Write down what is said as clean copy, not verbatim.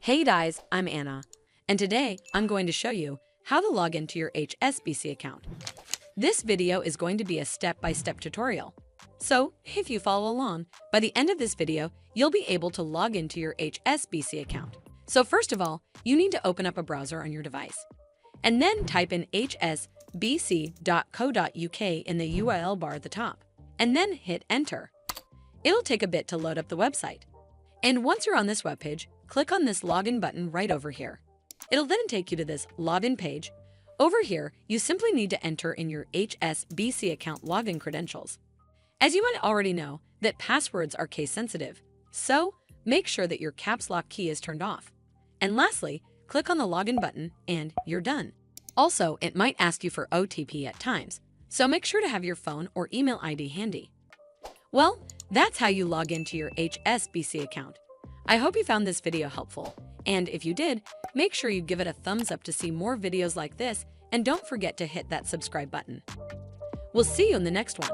Hey guys, I'm Anna, and today I'm going to show you how to log into your HSBC account. This video is going to be a step-by-step tutorial. So, if you follow along, by the end of this video, you'll be able to log into your HSBC account. So first of all, you need to open up a browser on your device, and then type in hsbc.co.uk in the URL bar at the top, and then hit enter. It'll take a bit to load up the website. And once you're on this webpage, click on this login button right over here. It'll then take you to this login page. Over here, you simply need to enter in your HSBC account login credentials. As you might already know, that passwords are case sensitive, so make sure that your caps lock key is turned off. And lastly, click on the login button and you're done. Also, it might ask you for OTP at times, so make sure to have your phone or email ID handy. Well, that's how you log into your HSBC account. I hope you found this video helpful, and if you did, make sure you give it a thumbs up to see more videos like this, and don't forget to hit that subscribe button. We'll see you in the next one.